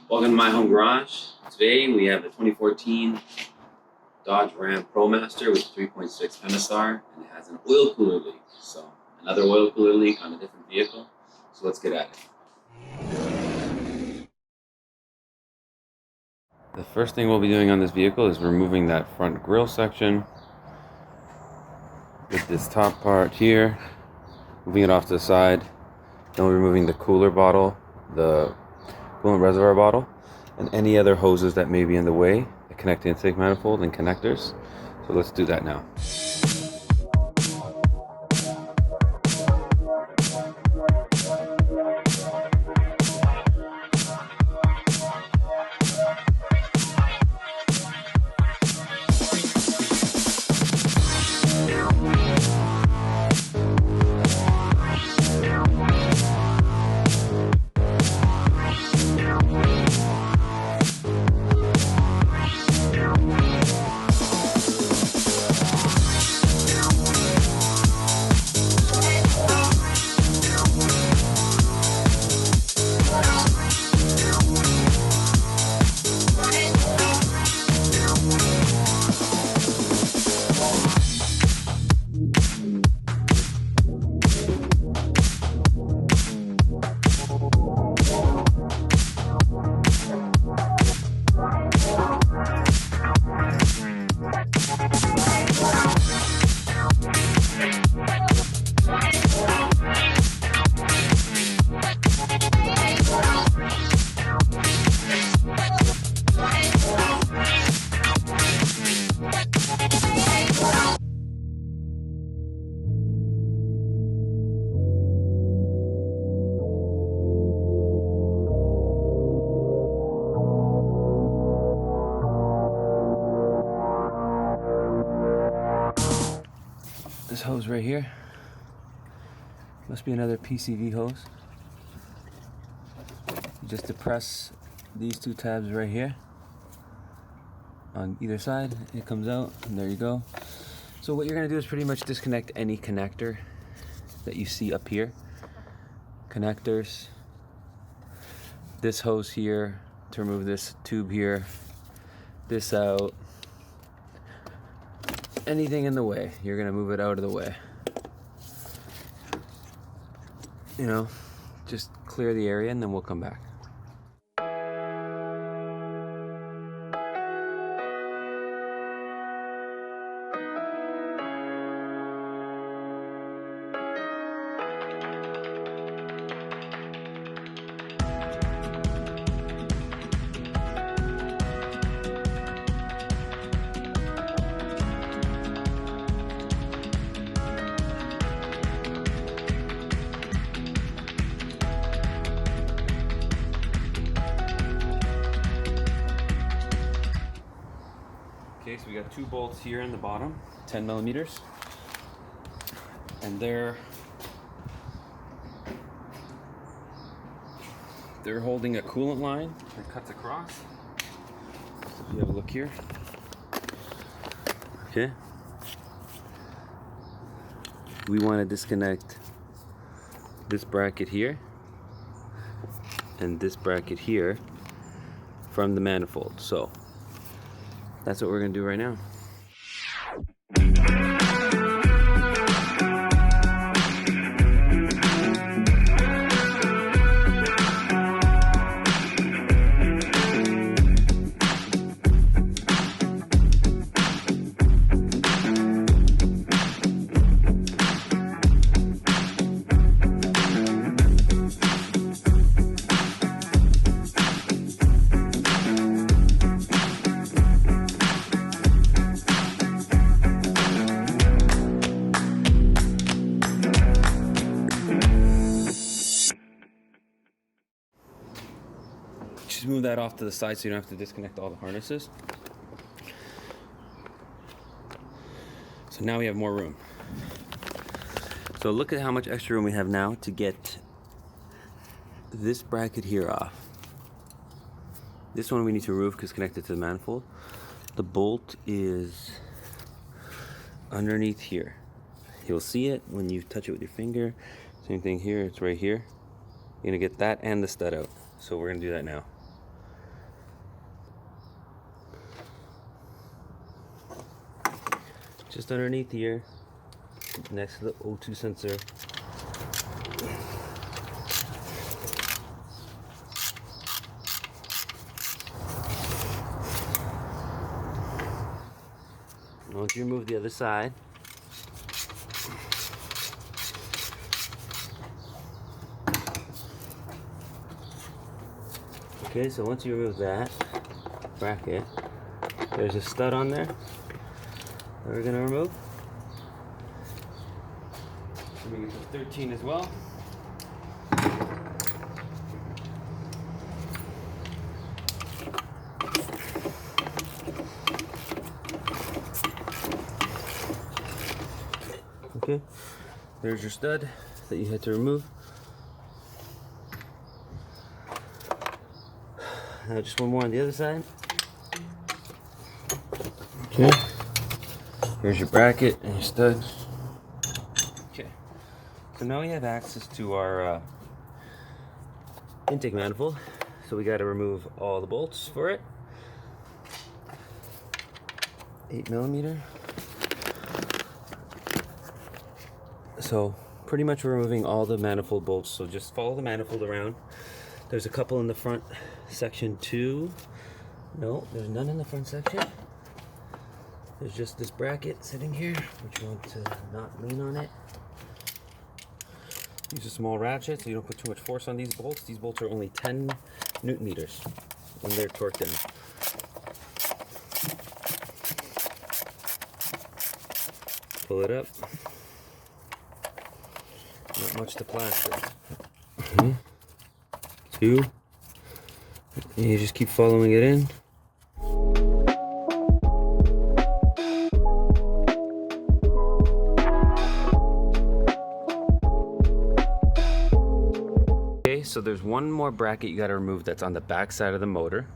Welcome to my home garage. Today we have a 2014 Dodge Ram ProMaster with 3.6 Pentastar, and it has an oil cooler leak. So another oil cooler leak on a different vehicle. So let's get at it. The first thing we'll be doing on this vehicle is removing that front grille section with this top part here, moving it off to the side. Then we're removing the cooler bottle, the coolant reservoir bottle, and any other hoses that may be in the way that connect the intake manifold and connectors. So let's do that now. This hose right here must be another PCV hose. You just depress these two tabs right here on either side, it comes out, and there you go. So what you're gonna do is pretty much disconnect any connector that you see up here. Connectors, this hose here to remove this tube here, this out. Anything in the way, you're gonna move it out of the way. You know, just clear the area and then we'll come back. Okay, so we got two bolts here in the bottom, 10 millimeters, and they're holding a coolant line that cuts across. So if you have a look here, okay, we want to disconnect this bracket here and this bracket here from the manifold. So that's what we're gonna do right now. Just move that off to the side so you don't have to disconnect all the harnesses. So now we have more room. So look at how much extra room we have now to get this bracket here off. This one we need to remove because it's connected to the manifold. The bolt is underneath here. You'll see it when you touch it with your finger. Same thing here, it's right here. You're gonna get that and the stud out. So we're gonna do that now. just underneath here, next to the O2 sensor. Once you remove the other side, okay, so once you remove that bracket, there's a stud on there that we're going to remove. Let me get the 13 as well. Okay, there's your stud that you had to remove. Now just one more on the other side. Okay, here's your bracket and your stud. Okay, so now we have access to our intake manifold. So we got to remove all the bolts for it. 8mm. So pretty much we're removing all the manifold bolts, so just follow the manifold around. There's a couple in the front section too. No, there's none in the front section. There's just this bracket sitting here, which you want to not lean on it. Use a small ratchet so you don't put too much force on these bolts. These bolts are only 10 Newton meters when they're torqued in. Pull it up. Not much to plaster. 2. And you just keep following it in. Okay, so there's one more bracket you got to remove that's on the back side of the motor.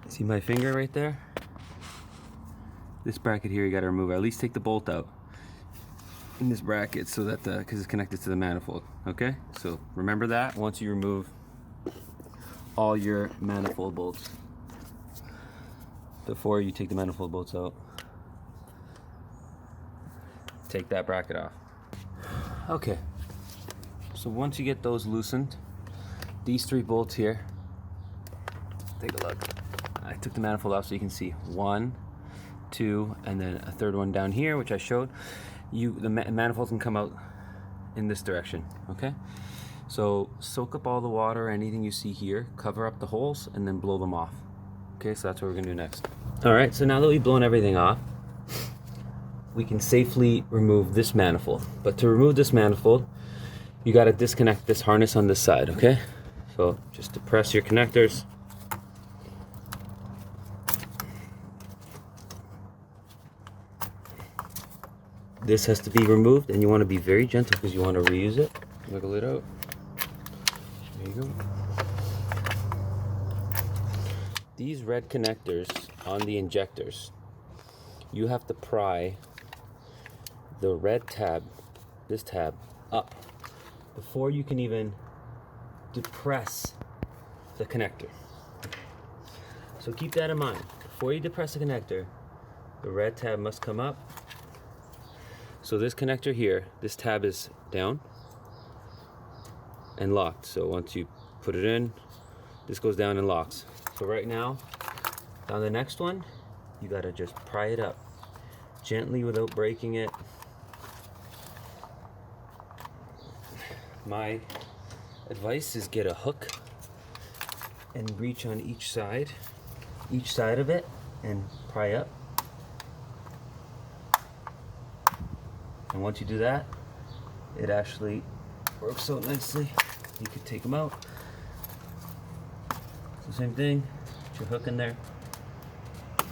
See my finger right there? This bracket here you got to remove, or at least take the bolt out in this bracket so that because it's connected to the manifold. Okay, so remember that once you remove all your manifold bolts, before you take the manifold bolts out, take that bracket off. Okay, so once you get those loosened, these 3 bolts here, take a look. I took the manifold off so you can see 1, 2, and then a 3rd one down here, which I showed. The manifold can come out in this direction. Okay, so soak up all the water, anything you see here, cover up the holes, and then blow them off. Okay, so that's what we're gonna do next. All right, so now that we've blown everything off, we can safely remove this manifold. But to remove this manifold, you got to disconnect this harness on this side. Okay, so just depress your connectors. This has to be removed, and you want to be very gentle because you want to reuse it. Wiggle it out. There you go. These red connectors on the injectors, you have to pry the red tab, this tab, up before you can even depress the connector. So keep that in mind. Before you depress the connector, the red tab must come up. So this connector here, this tab is down and locked. So once you put it in, this goes down and locks. So right now, on the next one, you gotta just pry it up gently without breaking it. My advice is get a hook and reach on each side of it and pry up. And once you do that, it actually works out nicely. You could take them out. It's the same thing, put your hook in there,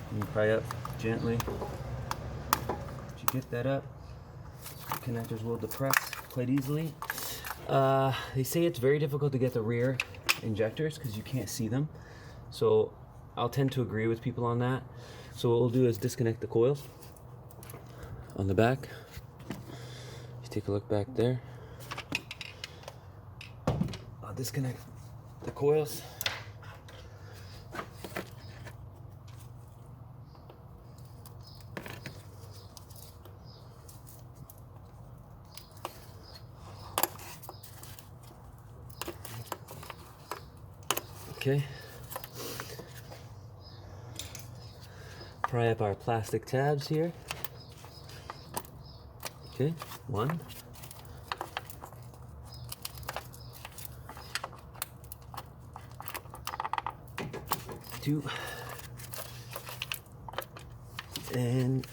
and you pry up gently. Once you get that up, the connectors will depress quite easily. They say it's very difficult to get the rear injectors because you can't see them. So I'll tend to agree with people on that. So what we'll do is disconnect the coils on the back. Take a look back there. I'll disconnect the coils. Okay. Pry up our plastic tabs here. Okay, 1. 2. And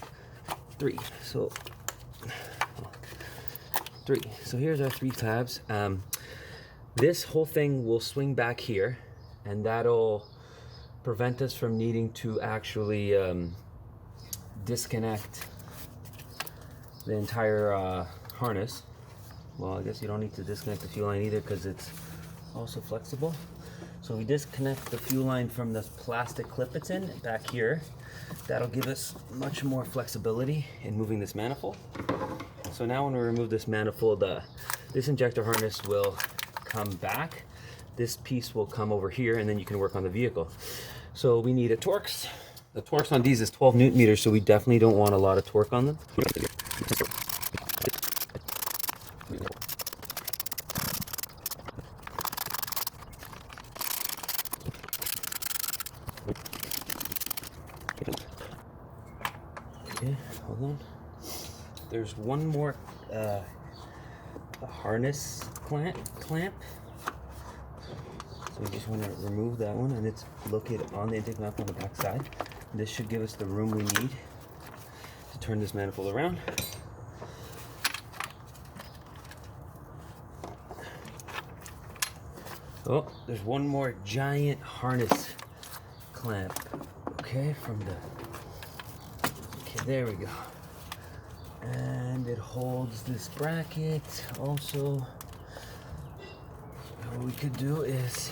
3. So 3. So here's our 3 tabs. This whole thing will swing back here, and that'll prevent us from needing to actually disconnect the entire harness. Well, I guess you don't need to disconnect the fuel line either because it's also flexible. So we disconnect the fuel line from this plastic clip it's in back here. That'll give us much more flexibility in moving this manifold. So now when we remove this manifold, this injector harness will come back. This piece will come over here, and then you can work on the vehicle. So we need a Torx. The Torx on these is 12 Newton meters, so we definitely don't want a lot of torque on them. Okay, hold on. There's one more harness clamp. So we just want to remove that one, and it's located on the intake manifold on the back side. This should give us the room we need to turn this manifold around. Oh, there's one more giant harness clamp. Okay, okay, there we go. And it holds this bracket also. What we could do is,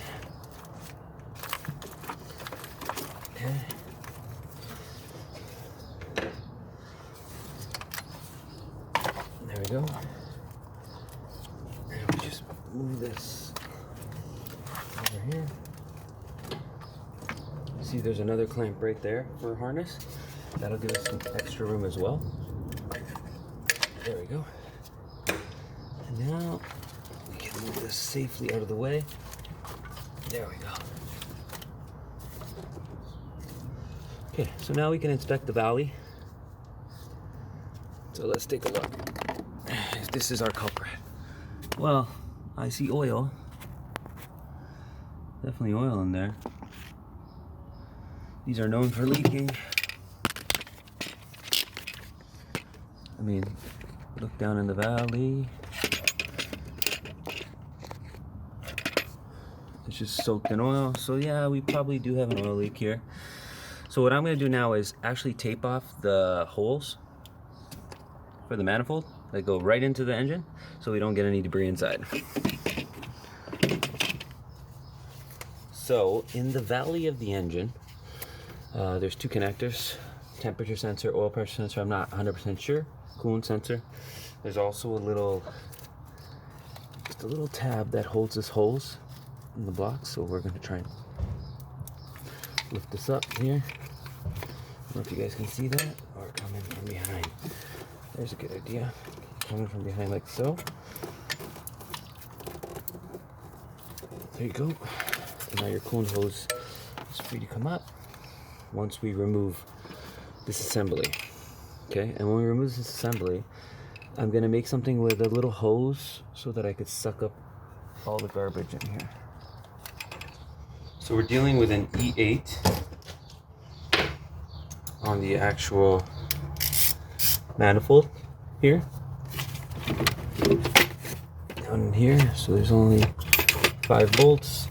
okay, there we go. And we just move this over here. See, there's another clamp right there for a harness. That'll give us some extra room as well. There we go. And now we can move this safely out of the way. There we go. Okay, so now we can inspect the valley. So let's take a look. If this is our culprit. Well, I see oil. Definitely oil in there. These are known for leaking. I mean, look down in the valley. It's just soaked in oil. So yeah, we probably do have an oil leak here. So what I'm going to do now is actually tape off the holes for the manifold that go right into the engine so we don't get any debris inside. So in the valley of the engine, there's 2 connectors, temperature sensor, oil pressure sensor, I'm not 100% sure, coolant sensor. There's also just a little tab that holds this hose in the block, so we're going to try and lift this up here. I don't know if you guys can see that, or come in from behind. There's a good idea. Coming from behind like so. There you go. And now your coolant hose is free to come up once we remove this assembly. Okay, and when we remove this assembly, I'm gonna make something with a little hose so that I could suck up all the garbage in here. So we're dealing with an E8 on the actual manifold here. Down in here, so there's only 5 bolts.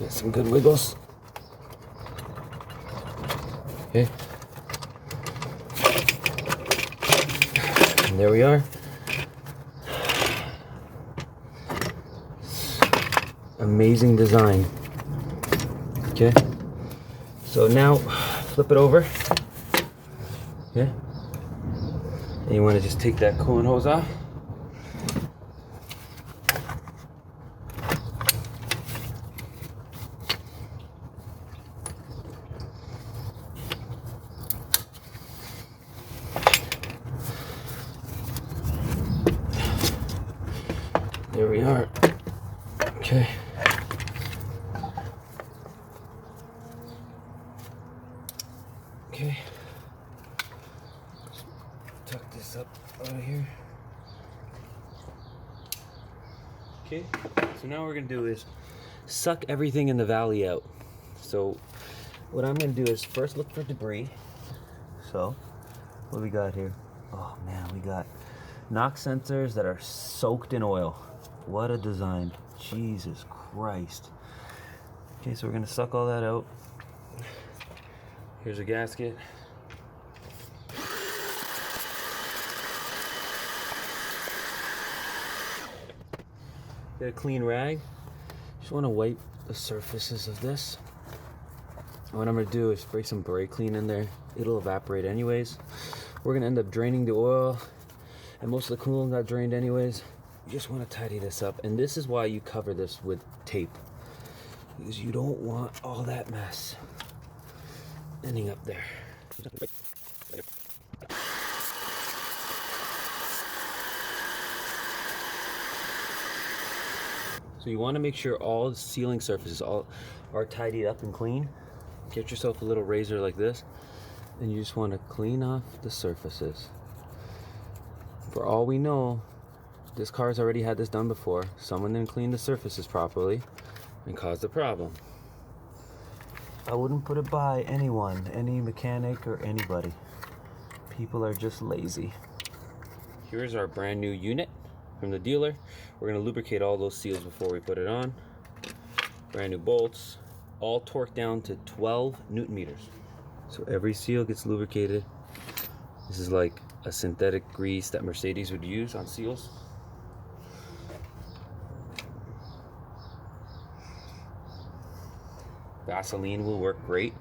Get some good wiggles. Okay. And there we are. Amazing design. Okay. So now flip it over. Okay. And you want to just take that coolant hose off. There we are. Okay. Okay. Tuck this up out of here. Okay. So now what we're gonna do is suck everything in the valley out. So what I'm gonna do is first look for debris. So what we got here? Oh man, we got knock sensors that are soaked in oil. What a design. Jesus Christ. Okay, so we're gonna suck all that out. Here's a gasket. Get a clean rag. Just want to wipe the surfaces of this. What I'm gonna do is spray some brake clean in there. It'll evaporate anyways. We're gonna end up draining the oil, and most of the coolant got drained anyways. You just want to tidy this up, and this is why you cover this with tape, because you don't want all that mess ending up there. So you want to make sure all the sealing surfaces are tidied up and clean. Get yourself a little razor like this, and you just want to clean off the surfaces. For all we know, this car's already had this done before. Someone didn't clean the surfaces properly and caused a problem. I wouldn't put it by anyone, any mechanic or anybody. People are just lazy. Here's our brand new unit from the dealer. We're gonna lubricate all those seals before we put it on. Brand new bolts, all torqued down to 12 Newton meters. So every seal gets lubricated. This is like a synthetic grease that Mercedes would use on seals. Vaseline will work great.